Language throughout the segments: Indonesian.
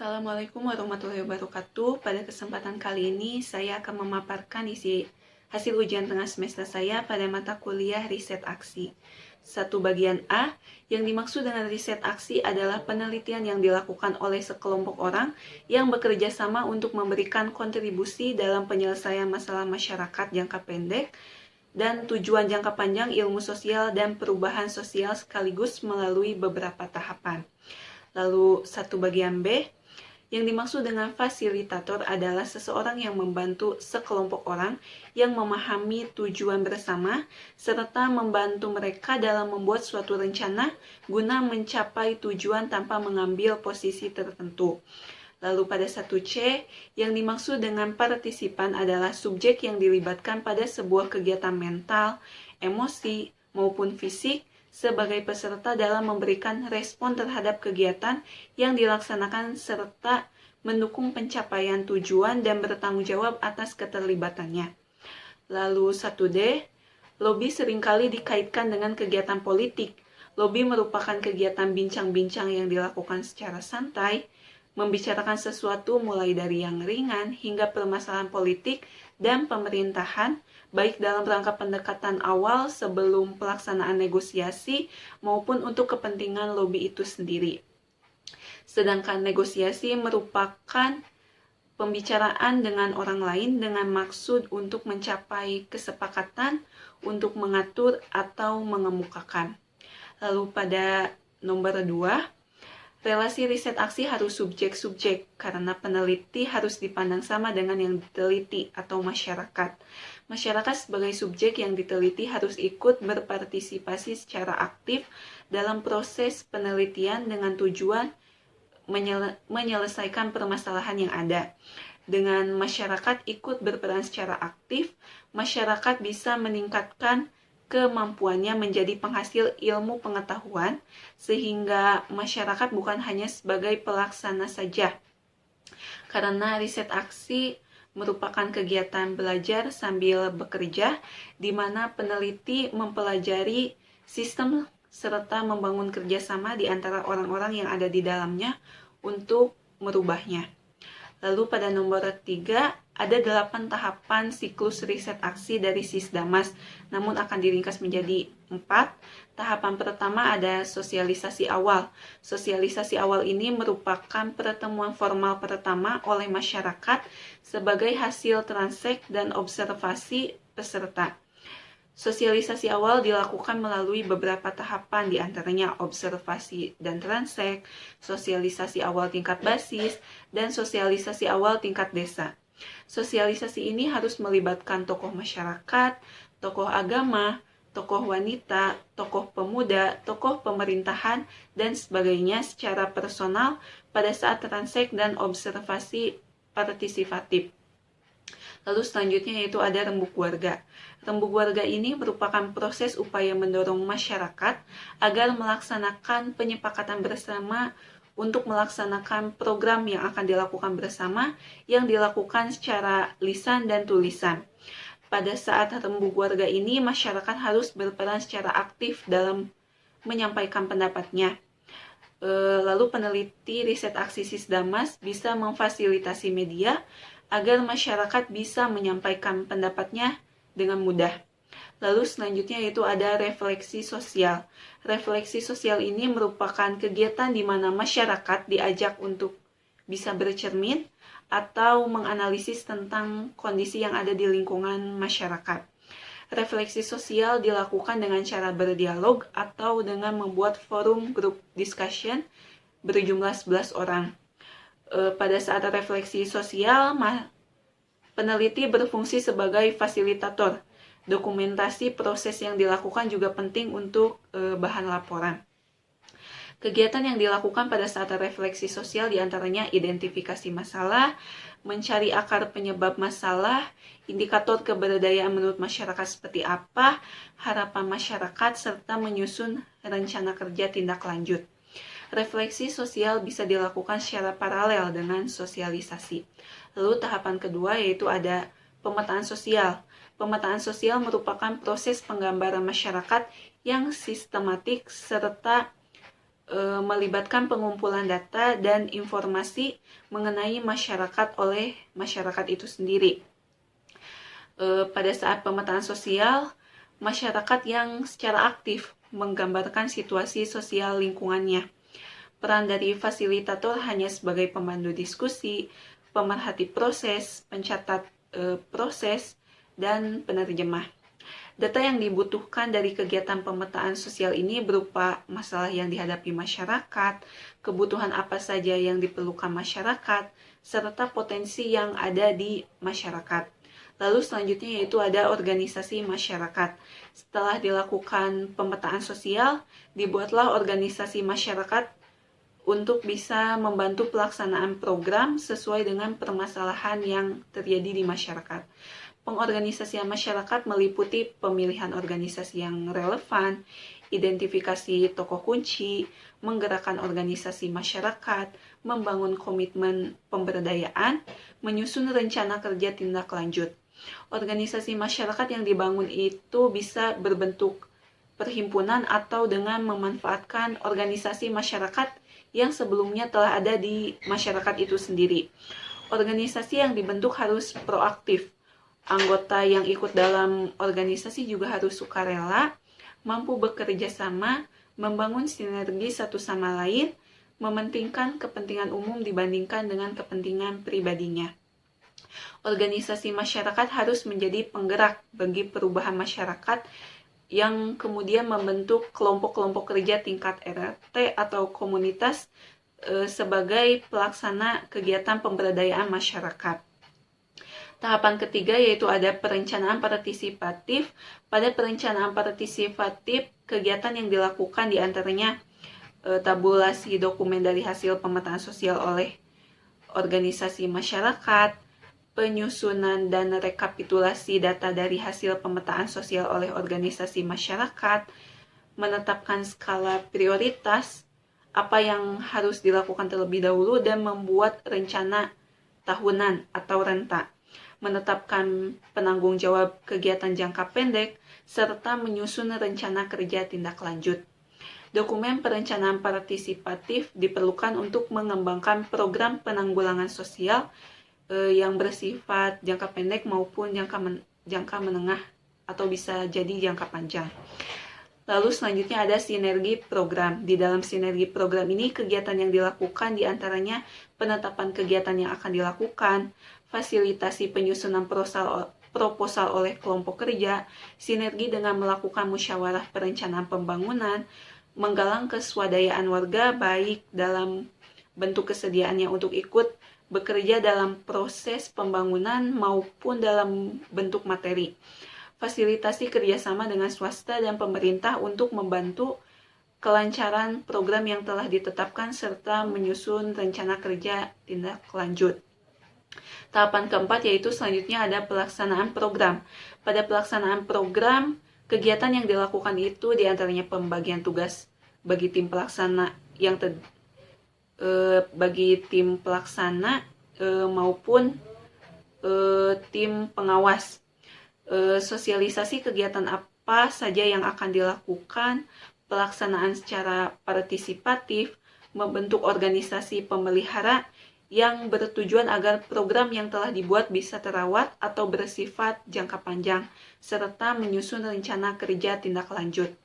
Assalamualaikum warahmatullahi wabarakatuh. Pada kesempatan kali ini, saya akan memaparkan hasil ujian tengah semester saya pada mata kuliah riset aksi. Satu bagian A, yang dimaksud dengan riset aksi adalah penelitian yang dilakukan oleh sekelompok orang yang bekerja sama untuk memberikan kontribusi dalam penyelesaian masalah masyarakat jangka pendek dan tujuan jangka panjang ilmu sosial dan perubahan sosial sekaligus melalui beberapa tahapan. Lalu satu bagian B, yang dimaksud dengan fasilitator adalah seseorang yang membantu sekelompok orang yang memahami tujuan bersama serta membantu mereka dalam membuat suatu rencana guna mencapai tujuan tanpa mengambil posisi tertentu. Lalu pada 1C, yang dimaksud dengan partisipan adalah subjek yang dilibatkan pada sebuah kegiatan mental, emosi, maupun fisik sebagai peserta dalam memberikan respon terhadap kegiatan yang dilaksanakan serta mendukung pencapaian tujuan dan bertanggung jawab atas keterlibatannya. Lalu 1D, lobby seringkali dikaitkan dengan kegiatan politik. Lobby merupakan kegiatan bincang-bincang yang dilakukan secara santai, membicarakan sesuatu mulai dari yang ringan hingga permasalahan politik dan pemerintahan, baik dalam rangka pendekatan awal sebelum pelaksanaan negosiasi maupun untuk kepentingan lobby itu sendiri. Sedangkan negosiasi merupakan pembicaraan dengan orang lain dengan maksud untuk mencapai kesepakatan, untuk mengatur atau mengemukakan. Lalu pada nomor 2, relasi riset aksi harus subjek-subjek karena peneliti harus dipandang sama dengan yang diteliti atau masyarakat. Masyarakat sebagai subjek yang diteliti harus ikut berpartisipasi secara aktif dalam proses penelitian dengan tujuan menyelesaikan permasalahan yang ada. Dengan masyarakat ikut berperan secara aktif, masyarakat bisa meningkatkan kemampuannya menjadi penghasil ilmu pengetahuan, sehingga masyarakat bukan hanya sebagai pelaksana saja. Karena riset aksi merupakan kegiatan belajar sambil bekerja, di mana peneliti mempelajari sistem serta membangun kerjasama di antara orang-orang yang ada di dalamnya untuk merubahnya. Lalu pada nomor 3, ada 8 tahapan siklus riset aksi dari Sisdamas, namun akan diringkas menjadi 4. Tahapan pertama ada sosialisasi awal. Sosialisasi awal ini merupakan pertemuan formal pertama oleh masyarakat sebagai hasil transek dan observasi peserta. Sosialisasi awal dilakukan melalui beberapa tahapan, diantaranya observasi dan transek, sosialisasi awal tingkat basis, dan sosialisasi awal tingkat desa. Sosialisasi ini harus melibatkan tokoh masyarakat, tokoh agama, tokoh wanita, tokoh pemuda, tokoh pemerintahan, dan sebagainya secara personal pada saat transek dan observasi partisipatif. Lalu selanjutnya yaitu ada rembuk warga. Rembuk warga ini merupakan proses upaya mendorong masyarakat agar melaksanakan penyepakatan bersama untuk melaksanakan program yang akan dilakukan bersama yang dilakukan secara lisan dan tulisan. Pada saat rembuk warga ini, masyarakat harus berperan secara aktif dalam menyampaikan pendapatnya. Lalu peneliti riset aksi Sisdamas bisa memfasilitasi media agar masyarakat bisa menyampaikan pendapatnya dengan mudah. Lalu selanjutnya yaitu ada refleksi sosial. Refleksi sosial ini merupakan kegiatan di mana masyarakat diajak untuk bisa bercermin atau menganalisis tentang kondisi yang ada di lingkungan masyarakat. Refleksi sosial dilakukan dengan cara berdialog atau dengan membuat forum group discussion berjumlah 11 orang. Pada saat refleksi sosial, peneliti berfungsi sebagai fasilitator. Dokumentasi proses yang dilakukan juga penting untuk bahan laporan. Kegiatan yang dilakukan pada saat refleksi sosial diantaranya identifikasi masalah, mencari akar penyebab masalah, indikator keberadaan menurut masyarakat seperti apa, harapan masyarakat, serta menyusun rencana kerja tindak lanjut. Refleksi sosial bisa dilakukan secara paralel dengan sosialisasi. Lalu tahapan kedua yaitu ada pemetaan sosial. Pemetaan sosial merupakan proses penggambaran masyarakat yang sistematik serta melibatkan pengumpulan data dan informasi mengenai masyarakat oleh masyarakat itu sendiri. Pada saat pemetaan sosial, masyarakat yang secara aktif menggambarkan situasi sosial lingkungannya. Peran dari fasilitator hanya sebagai pemandu diskusi, pemerhati proses, pencatat proses, dan penerjemah. Data yang dibutuhkan dari kegiatan pemetaan sosial ini berupa masalah yang dihadapi masyarakat, kebutuhan apa saja yang diperlukan masyarakat, serta potensi yang ada di masyarakat. Lalu selanjutnya yaitu ada organisasi masyarakat. Setelah dilakukan pemetaan sosial, dibuatlah organisasi masyarakat untuk bisa membantu pelaksanaan program sesuai dengan permasalahan yang terjadi di masyarakat. Pengorganisasian masyarakat meliputi pemilihan organisasi yang relevan, identifikasi tokoh kunci, menggerakkan organisasi masyarakat, membangun komitmen pemberdayaan, menyusun rencana kerja tindak lanjut. Organisasi masyarakat yang dibangun itu bisa berbentuk perhimpunan atau dengan memanfaatkan organisasi masyarakat yang sebelumnya telah ada di masyarakat itu sendiri. Organisasi yang dibentuk harus proaktif. Anggota yang ikut dalam organisasi juga harus sukarela, mampu bekerja sama, membangun sinergi satu sama lain, mementingkan kepentingan umum dibandingkan dengan kepentingan pribadinya. Organisasi masyarakat harus menjadi penggerak bagi perubahan masyarakat yang kemudian membentuk kelompok-kelompok kerja tingkat RT atau komunitas sebagai pelaksana kegiatan pemberdayaan masyarakat. Tahapan ketiga yaitu ada perencanaan partisipatif. Pada perencanaan partisipatif, kegiatan yang dilakukan diantaranya tabulasi dokumen dari hasil pemetaan sosial oleh organisasi masyarakat, penyusunan dan rekapitulasi data dari hasil pemetaan sosial oleh organisasi masyarakat, menetapkan skala prioritas, apa yang harus dilakukan terlebih dahulu, dan membuat rencana tahunan atau renta, menetapkan penanggung jawab kegiatan jangka pendek, serta menyusun rencana kerja tindak lanjut. Dokumen perencanaan partisipatif diperlukan untuk mengembangkan program penanggulangan sosial yang bersifat jangka pendek maupun jangka menengah atau bisa jadi jangka panjang. Lalu selanjutnya ada sinergi program. Di dalam sinergi program ini kegiatan yang dilakukan diantaranya penetapan kegiatan yang akan dilakukan, fasilitasi penyusunan proposal oleh kelompok kerja, sinergi dengan melakukan musyawarah perencanaan pembangunan, menggalang keswadayaan warga baik dalam bentuk kesediaannya untuk ikut bekerja dalam proses pembangunan maupun dalam bentuk materi. Fasilitasi kerjasama dengan swasta dan pemerintah untuk membantu kelancaran program yang telah ditetapkan serta menyusun rencana kerja tindak lanjut. Tahapan keempat yaitu selanjutnya ada pelaksanaan program. Pada pelaksanaan program, kegiatan yang dilakukan itu diantaranya pembagian tugas bagi tim pelaksana maupun tim pengawas. Sosialisasi kegiatan apa saja yang akan dilakukan, pelaksanaan secara partisipatif, membentuk organisasi pemelihara yang bertujuan agar program yang telah dibuat bisa terawat atau bersifat jangka panjang, serta menyusun rencana kerja tindak lanjut.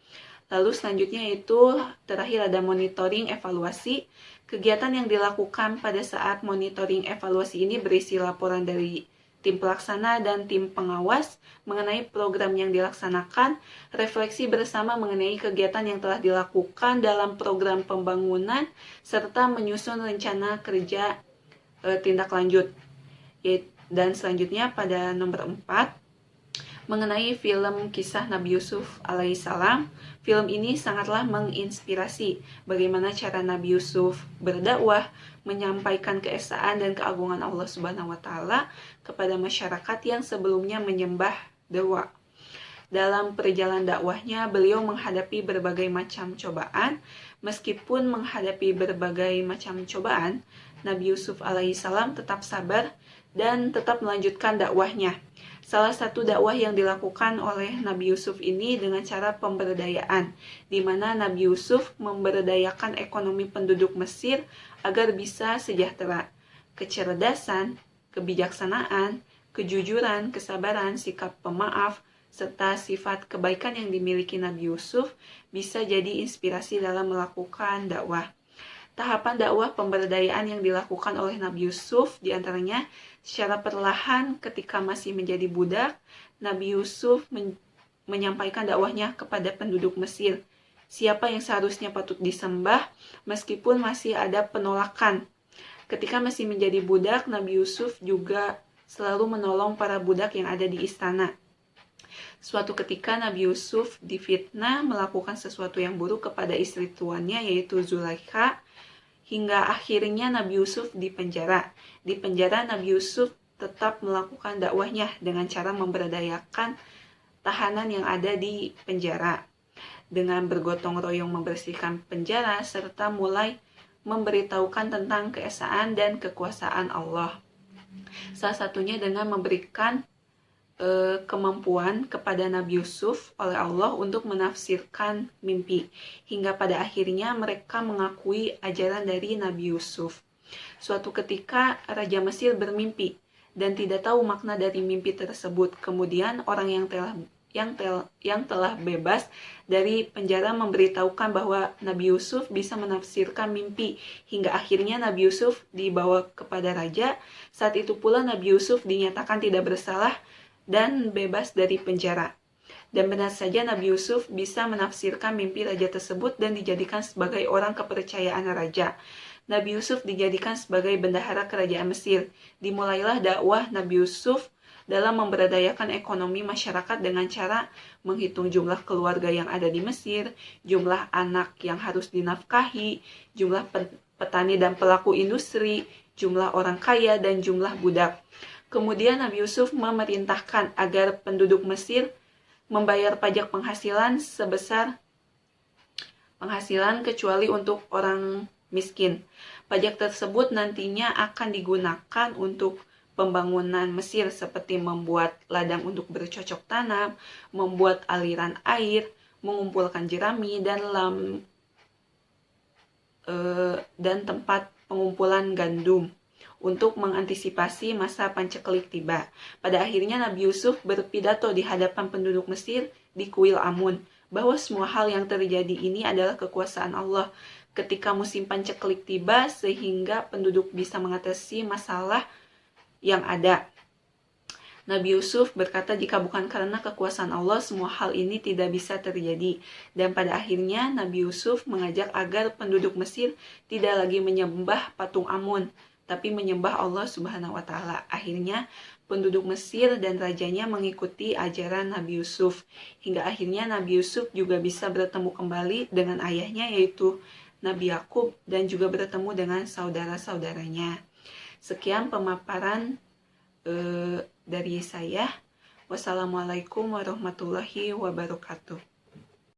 Lalu selanjutnya itu terakhir ada monitoring evaluasi. Kegiatan yang dilakukan pada saat monitoring evaluasi ini berisi laporan dari tim pelaksana dan tim pengawas mengenai program yang dilaksanakan, refleksi bersama mengenai kegiatan yang telah dilakukan dalam program pembangunan, serta menyusun rencana kerja tindak lanjut. Dan selanjutnya pada nomor 4, mengenai film kisah Nabi Yusuf alaihissalam. Film ini sangatlah menginspirasi bagaimana cara Nabi Yusuf berdakwah, menyampaikan keesaan dan keagungan Allah Subhanahu wa taala kepada masyarakat yang sebelumnya menyembah dewa. Dalam perjalanan dakwahnya, beliau menghadapi berbagai macam cobaan. Meskipun menghadapi berbagai macam cobaan, Nabi Yusuf alaihissalam tetap sabar dan tetap melanjutkan dakwahnya. Salah satu dakwah yang dilakukan oleh Nabi Yusuf ini dengan cara pemberdayaan, di mana Nabi Yusuf memberdayakan ekonomi penduduk Mesir agar bisa sejahtera. Kecerdasan, kebijaksanaan, kejujuran, kesabaran, sikap pemaaf, serta sifat kebaikan yang dimiliki Nabi Yusuf bisa jadi inspirasi dalam melakukan dakwah. Tahapan dakwah pemberdayaan yang dilakukan oleh Nabi Yusuf diantaranya secara perlahan ketika masih menjadi budak, Nabi Yusuf menyampaikan dakwahnya kepada penduduk Mesir. Siapa yang seharusnya patut disembah meskipun masih ada penolakan. Ketika masih menjadi budak, Nabi Yusuf juga selalu menolong para budak yang ada di istana. Suatu ketika Nabi Yusuf difitnah melakukan sesuatu yang buruk kepada istri tuannya yaitu Zulaikha, hingga akhirnya Nabi Yusuf dipenjara. Di penjara Nabi Yusuf tetap melakukan dakwahnya dengan cara memberdayakan tahanan yang ada di penjara. Dengan bergotong royong membersihkan penjara serta mulai memberitahukan tentang keesaan dan kekuasaan Allah. Salah satunya dengan memberikan kemampuan kepada Nabi Yusuf oleh Allah untuk menafsirkan mimpi, hingga pada akhirnya mereka mengakui ajaran dari Nabi Yusuf. Suatu ketika Raja Mesir bermimpi dan tidak tahu makna dari mimpi tersebut. Kemudian orang yang telah bebas dari penjara memberitahukan bahwa Nabi Yusuf bisa menafsirkan mimpi, hingga akhirnya Nabi Yusuf dibawa kepada raja. Saat itu pula Nabi Yusuf dinyatakan tidak bersalah dan bebas dari penjara. Dan benar saja Nabi Yusuf bisa menafsirkan mimpi raja tersebut dan dijadikan sebagai orang kepercayaan raja. Nabi Yusuf dijadikan sebagai bendahara kerajaan Mesir. Dimulailah dakwah Nabi Yusuf dalam memberdayakan ekonomi masyarakat dengan cara menghitung jumlah keluarga yang ada di Mesir, jumlah anak yang harus dinafkahi, jumlah petani dan pelaku industri, jumlah orang kaya, dan jumlah budak. Kemudian Nabi Yusuf memerintahkan agar penduduk Mesir membayar pajak penghasilan sebesar penghasilan kecuali untuk orang miskin. Pajak tersebut nantinya akan digunakan untuk pembangunan Mesir seperti membuat ladang untuk bercocok tanam, membuat aliran air, mengumpulkan jerami, dan tempat pengumpulan gandum untuk mengantisipasi masa panceklik tiba. Pada akhirnya Nabi Yusuf berpidato di hadapan penduduk Mesir di Kuil Amun bahwa semua hal yang terjadi ini adalah kekuasaan Allah ketika musim panceklik tiba sehingga penduduk bisa mengatasi masalah yang ada. Nabi Yusuf berkata jika bukan karena kekuasaan Allah semua hal ini tidak bisa terjadi. Dan pada akhirnya Nabi Yusuf mengajak agar penduduk Mesir tidak lagi menyembah patung Amun, tapi menyembah Allah Subhanahu wa Ta'ala. Akhirnya penduduk Mesir dan rajanya mengikuti ajaran Nabi Yusuf, hingga akhirnya Nabi Yusuf juga bisa bertemu kembali dengan ayahnya yaitu Nabi Yakub, dan juga bertemu dengan saudara-saudaranya. Sekian pemaparan dari saya. Wassalamualaikum warahmatullahi wabarakatuh.